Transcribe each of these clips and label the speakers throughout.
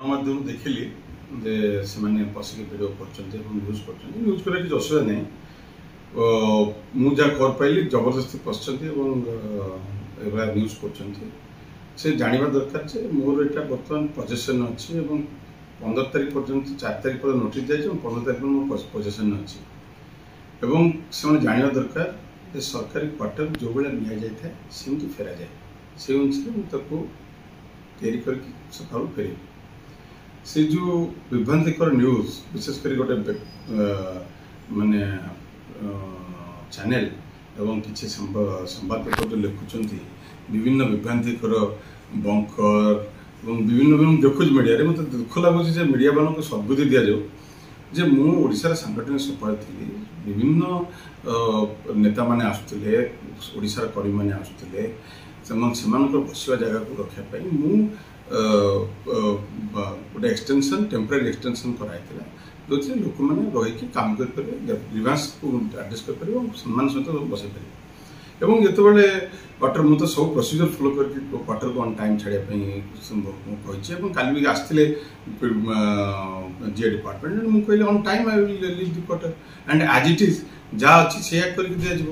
Speaker 1: गणमाध्यम देखिली जे से पशिक भिड कर न्यूज कर न्यूज कर किसी असुविधा नहीं मुझे खबर पाइली जबरदस्ती पशुंट न्यूज कर जानवा दरकार जे मोर यहाँ बर्तमान पजेसन अच्छी 15 तारीख पर्यंत 4 तारीख पर नोटिस दी 15 तारीख मोर पजेसन अच्छी से जानवा दरकार जे सरकारी क्वार्टर जो भाई नि जाए सेमती फेरा जाए से अनुसार तैयारी करके सका फेर से जो विभ्रांतिकर न्यूज विशेषकर गोटे माने चैनल एवं किसी संवादपत्र जो लिखुंट विभिन्न विभ्रांतिकर बंकर विभिन्न विभिन्न देखुच मीडिया मतलब दुख लगुच मीडिया मान को सद्बुद्धि दि जाऊ जे मुझार सांगठनिक सफल थी विभिन्न नेता माने आसुले ओडिशार कर्मी माने आसुले बसवा जगह को रखापी गोटे एक्सटेंशन टेम्पररी एक्सटेंशन कराई जो लोक मैंने रही काम करेंस को आडजस्ट करेंगे सम्मान सहित बसई पारे जिते क्वार्टर मुझे सब प्रोसीजर फॉलो करके क्वार्टर को ऑन टाइम छाड़ापी कही काली भी आसते जीए डिपार्टमेंट मुझे कहली on time I will leave the quarter and as it is जहाँ अच्छी से करके दिज्व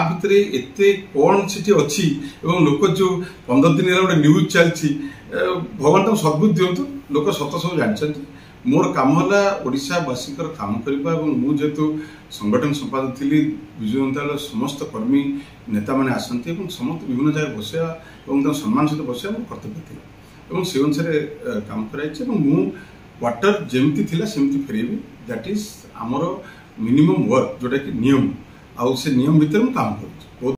Speaker 1: भितर एत कौन से अच्छी लोक जो 15 दिन गोटे न्यूज चलती भगवान तक सद्बुद्धि दिंतु लोक सत सब जानते मोर काम है ओडावासी काम करने मुझे संगठन संपादक थी विजु जनता दल समस्त कर्मी नेता मैंने आसती समस्त विभिन्न जगह बसवा सम्मान सहित बसवा मोर कर्तव्य थी से अनुसार काम कराई मु क्वार्टर जमती थी सेमती फेरबी दैट इज आमर मिनिमम वर्क जोटा कि नियम आउ से नियम भितर काम करूँ।